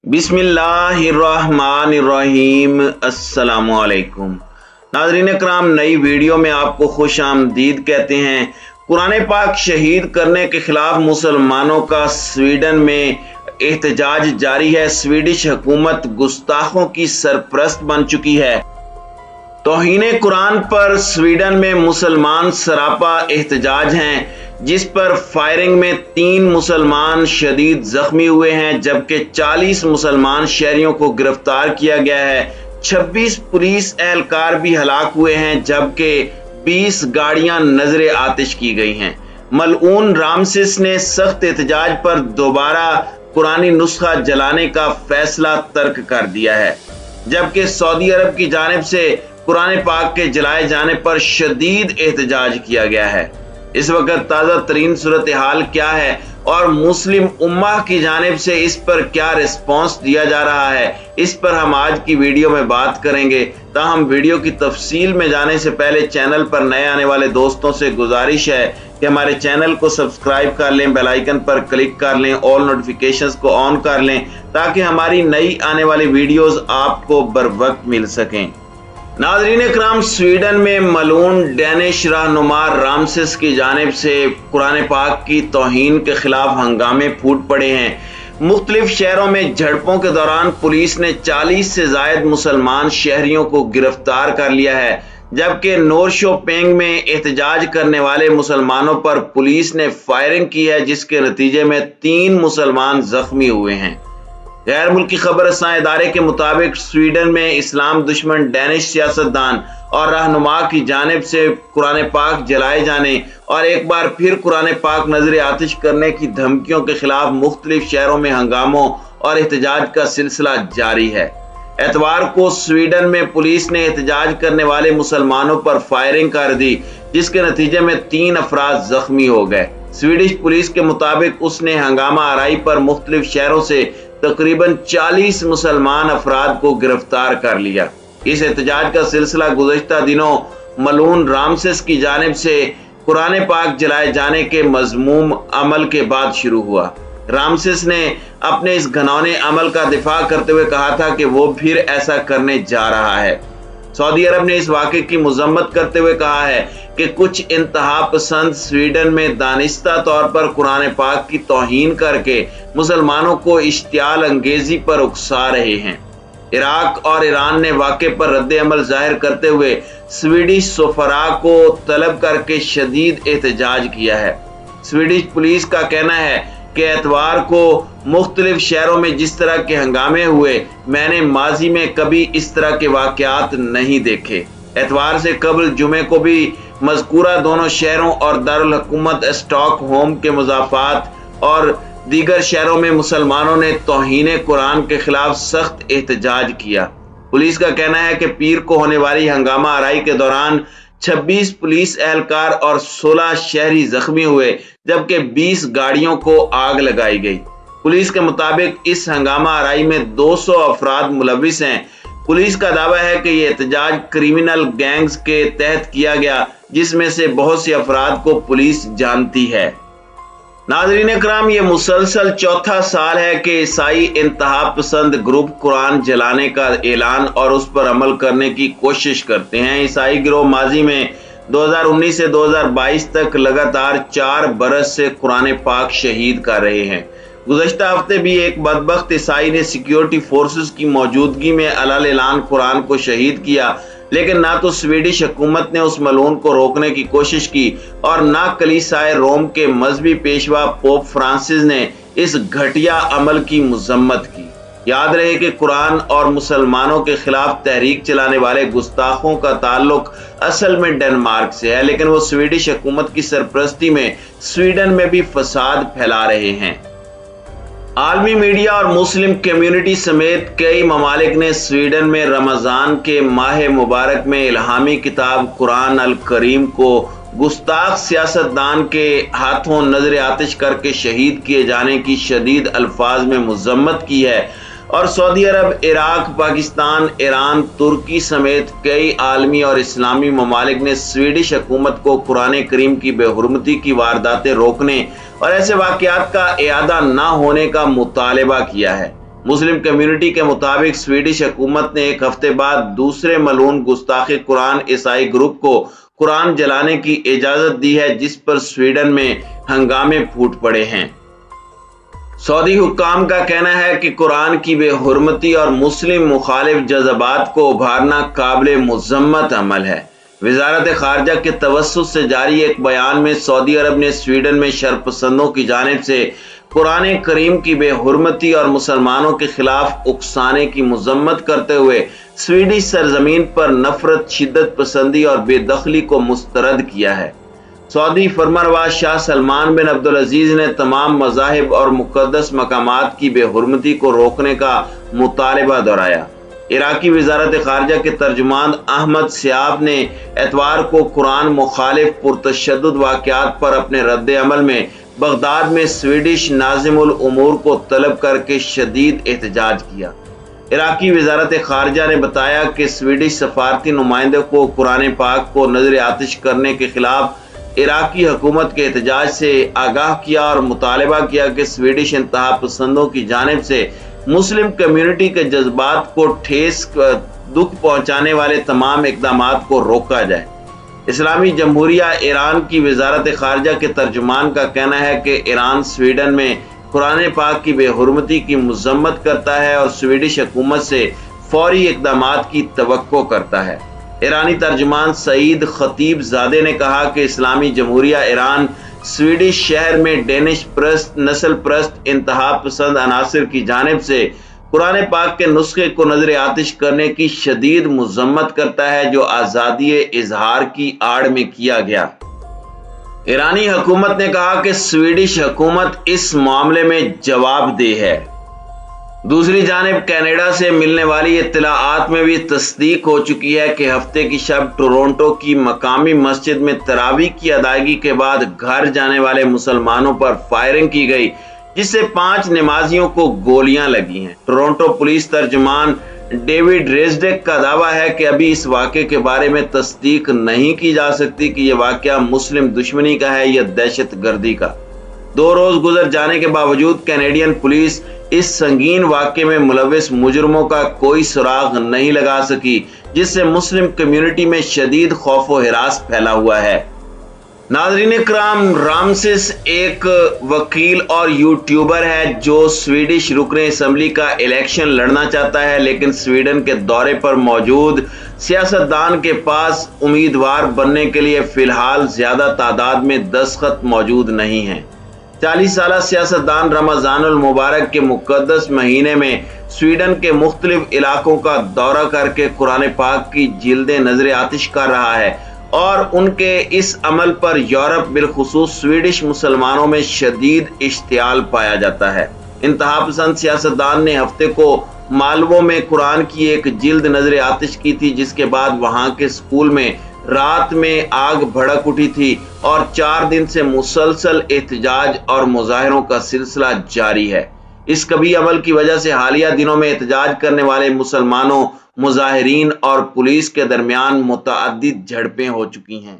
बिस्मिल्लाहिर्रहमानिर्रहीम। अस्सलामुअलैकुम नाज़रीन इकराम, नई वीडियो में आपको खुश आमदीद कहते हैं। कुरान पाक शहीद करने के खिलाफ मुसलमानों का स्वीडन में एहतजाज जारी है। स्वीडिश हुकूमत गुस्ताखों की सरपरस्त बन चुकी है। तौहीन कुरान पर स्वीडन में मुसलमान सरापा एहतजाज हैं, जिस पर फायरिंग में 3 मुसलमान शदीद जख्मी हुए हैं, जबकि 40 मुसलमान शहरियों को गिरफ्तार किया गया है। 26 पुलिस एहलकार भी हलाक हुए हैं, जबकि 20 गाड़ियां नजरे आतिश की गई हैं। मलऊन रामसिस ने सख्त एहतजाज पर दोबारा कुरानी नुस्खा जलाने का फैसला तर्क कर दिया है, जबकि सऊदी अरब की जानिब से कुरान पाक के जलाए जाने पर शदीद एहतजाज किया गया है। इस वक्त ताज़ा तरीन सूरत हाल क्या है और मुस्लिम उम्मा की जानिब से इस पर क्या रिस्पॉन्स दिया जा रहा है, इस पर हम आज की वीडियो में बात करेंगे। ताहम वीडियो की तफसील में जाने से पहले चैनल पर नए आने वाले दोस्तों से गुजारिश है कि हमारे चैनल को सब्सक्राइब कर लें, बेल आइकन पर क्लिक कर लें, ऑल नोटिफिकेशंस को ऑन कर लें, ताकि हमारी नई आने वाली वीडियोस आपको बर वक्त मिल सकें। नाज़रीन इकराम, स्वीडन में मलून डैनिश रहनुमा रामसिस की जानिब से कुरान पाक की तौहीन के खिलाफ हंगामे फूट पड़े हैं। मुख्तलिफ शहरों में झड़पों के दौरान पुलिस ने 40 से जायद मुसलमान शहरियों को गिरफ्तार कर लिया है, जबकि नोरशोपेंग में एहतजाज करने वाले मुसलमानों पर पुलिस ने फायरिंग की है, जिसके नतीजे में 3 मुसलमान जख्मी हुए हैं। गैर मुल्की खबर रसां इदारे के मुताबिक स्वीडन में इस्लाम दुश्मन डैनिश सियासतदान और रहनुमा की जानिब से कुरान पाक जलाए जाने और एक बार फिर कुरान पाक नजर आतिश करने की धमकियों के खिलाफ मुख्तलिफ शहरों में हंगामों और एहतजाज का सिलसिला जारी है। एतवार को स्वीडन में पुलिस ने एहतजाज करने वाले मुसलमानों पर फायरिंग कर दी, जिसके नतीजे में 3 अफराद जख्मी हो गए। स्वीडिश पुलिस के मुताबिक उसने हंगामा आराई पर मुख्तलिफ शहरों से तकरीबन 40 मुसलमान अफराद को गिरफ्तार कर लिया। इस एहतजाज का सिलसिला गुज़श्ता दिनों मलून रामसिस की जानिब से कुरान पाक जलाए जाने के मज़मूम अमल के बाद शुरू हुआ। रामसिस ने अपने इस घिनौने अमल का दिफा करते हुए कहा था कि वो फिर ऐसा करने जा रहा है। सऊदी अरब ने इस वाक़े की मज़म्मत करते हुए कहा है कि कुछ इंतहा पसंद स्वीडन में दानिस्ता तौर पर कुरान पाक की तौहीन करके मुसलमानों को इश्तियाल अंगेजी पर उकसा रहे हैं। इराक और ईरान ने वाक़े पर रद्द अमल जाहिर करते हुए स्वीडिश सफरा को तलब करके शदीद एहतजाज किया है। स्वीडिश पुलिस का कहना है कि एतवार को मुख्तलिफ शहरों में जिस तरह के हंगामे हुए, मैंने माजी में कभी इस तरह के वाक़यात नहीं देखे। एतवार से कबल जुमे को भी मज़कूरा दोनों शहरों और दारुल हुकूमत स्टॉकहोम के मुज़ाफ़ात और दीगर शहरों में मुसलमानों ने तौहीन कुरान के खिलाफ सख्त एहतजाज किया। पुलिस का कहना है कि पीर को होने वाली हंगामा आराई के दौरान 26 पुलिस एहलकार और 16 शहरी जख्मी हुए, जबकि 20 गाड़ियों को आग लगाई गई। पुलिस के मुताबिक इस हंगामा आराई में 200 अफराद मुलविस हैं। पुलिस का दावा है कि यह एहतजाज क्रिमिनल गैंग्स के तहत किया गया, जिसमें से बहुत से अफराद को पुलिस जानती है। नाज़रीन इकराम, ये मुसलसल चौथा साल है कि ईसाई इंतहा पसंद ग्रुप कुरान जलाने का ऐलान और उस पर अमल करने की कोशिश करते हैं। ईसाई गिरोह माजी में 2019 से 2022 तक लगातार 4 बरस से कुरान पाक शहीद कर रहे हैं। गुज़श्ता हफ्ते भी एक बदबख्त ईसाई ने सिक्योरिटी फोर्सेस की मौजूदगी में अलल ऐलान कुरान को शहीद किया, लेकिन ना तो स्वीडिश हुकूमत ने उस मलून को रोकने की कोशिश की और ना कलीसियाए रोम के मजहबी पेशवा पोप फ्रांसिस ने इस घटिया अमल की मजम्मत की। याद रहे कि कुरान और मुसलमानों के खिलाफ तहरीक चलाने वाले गुस्ताखों का ताल्लुक असल में डेनमार्क से है, लेकिन वो स्वीडिश हुकूमत की सरपरस्ती में स्वीडन में भी फसाद फैला रहे हैं। आलमी मीडिया और मुस्लिम कम्युनिटी समेत कई ममालिक ने स्वीडन में रमज़ान के माह मुबारक में इल्हामी किताब कुरान अल करीम को गुस्ताख सियासतदान के हाथों नजर आतिश करके शहीद किए जाने की शदीद अल्फाज में मज़म्मत की है और सऊदी अरब, इराक, पाकिस्तान, ईरान, तुर्की समेत कई आलमी और इस्लामी ममालिक ने स्वीडिश हुकूमत को कुरान करीम की बेहुरमती की वारदातें रोकने और ऐसे वाक़यात का इआदा न होने का मुतालबा किया है। مسلم کمیونٹی کے مطابق سویڈش حکومت نے ایک ہفتے بعد دوسرے ملعون گستاخ قرآن عیسائی گروپ کو قرآن جلانے کی اجازت دی ہے، جس پر سویڈن میں ہنگامے پھوٹ پڑے ہیں۔ سعودی حکام کا کہنا ہے کہ قرآن کی بے حرمتی اور مسلم مخالف جذبات کو ابھارنا قابل مذمت عمل ہے۔ وزارت خارجہ کے توسط سے جاری ایک بیان میں سعودی عرب نے سویڈن میں شرپسندوں کی جانب سے قرآن کریم کی بے حرمتی اور مسلمانوں کے خلاف اکسانے کی مذمت کرتے ہوئے سویڈش سرزمین پر نفرت، شدت پسندی اور بے دخلی کو مسترد کیا ہے۔ سعودی فرمانروا شاہ سلمان بن عبدالعزیز نے تمام مذاہب اور مقدس مقامات کی بے حرمتی کو روکنے کا مطالبہ دہرایا۔ عراقی وزارت خارجہ کے ترجمان احمد سیاب نے اتوار کو قرآن مخالف پرتشدد واقعات پر اپنے رد عمل میں بغداد میں سویڈش ناظم الامور کو طلب کر کے شدید احتجاج کیا۔ عراقی وزارت خارجہ نے بتایا کہ سویڈش سفارتی نمائندے کو قرآن پاک کو نظر آتش کرنے کے خلاف عراقی حکومت کے احتجاج سے آگاہ کیا اور مطالبہ کیا کہ سویڈش انتہا پسندوں کی جانب سے مسلم کمیونٹی کے جذبات کو ٹھیس دکھ پہنچانے والے تمام اقدامات کو روکا جائے۔ اسلامی جمہوریہ ایران کی وزارت خارجہ کے ترجمان کا کہنا ہے کہ ایران سویڈن میں قرآن پاک کی بے حرمتی کی مذمت کرتا ہے اور سویڈش حکومت سے فوری اقدامات کی توقع کرتا ہے۔ ایرانی ترجمان سعید خطیب زادے نے کہا کہ اسلامی جمہوریہ ایران سویڈش شہر میں ڈینش پرست، نسل پرست، انتہا پسند عناصر کی جانب سے قرآن پاک کے نسخے کو نظر آتش کرنے کی شدید مذمت کرتا ہے، جو آزادی اظہار کی آڑ میں کیا گیا۔ ایرانی حکومت نے کہا کہ سویڈش حکومت اس معاملے میں جواب دہ ہے۔ دوسری جانب کینیڈا سے ملنے والی اطلاعات میں بھی تصدیق ہو چکی ہے کہ ہفتے کی شب ٹورونٹو کی مقامی مسجد میں تراویح کی ادائیگی کے بعد گھر جانے والے مسلمانوں پر فائرنگ کی گئی، جس سے 5 نمازیوں کو گولیاں لگی ہیں۔ ٹورونٹو پولیس ترجمان ڈیوڈ ریزڈیک کا دعویٰ ہے کہ ابھی اس واقعے کے بارے میں تصدیق نہیں کی جا سکتی کہ یہ واقعہ مسلم دشمنی کا ہے یا دہشت گردی کا۔ 2 روز گزر جانے کے باوجود کینیڈین پولیس اس سنگین واقعے میں ملوث مجرموں کا کوئی سراغ نہیں لگا سکی، جس سے مسلم کمیونٹی میں شدید خوف و ہراس پھیلا ہوا ہے۔ ناظرین کرام، رامسس ایک وکیل اور یوٹیوبر ہے جو سویڈش رکن اسمبلی کا الیکشن لڑنا چاہتا ہے، لیکن سویڈن کے دورے پر موجود سیاستدان کے پاس امیدوار بننے کے لیے فی الحال زیادہ تعداد میں دستخط موجود نہیں ہیں۔ 40 سالہ سیاستدان رمضان المبارک کے مقدس مہینے میں سویڈن کے مختلف علاقوں کا دورہ کر کے قرآن پاک کی جلدیں نظر آتش کر رہا ہے، اور ان کے اس عمل پر یورپ بالخصوص سویڈش مسلمانوں میں شدید اشتعال پایا جاتا ہے۔ انتہا پسند سیاستدان نے ہفتے کو مالوو میں قرآن کی ایک جلد نظر آتش کی تھی، جس کے بعد وہاں کے سکول میں رات میں آگ بھڑک اٹھی تھی اور 4 دن سے مسلسل احتجاج اور مظاہروں کا سلسلہ جاری ہے۔ اس کبھی عمل کی وجہ سے حالیہ دنوں میں احتجاج کرنے والے مسلمانوں، مظاہرین اور پولیس کے درمیان متعدد جھڑپیں ہو چکی ہیں۔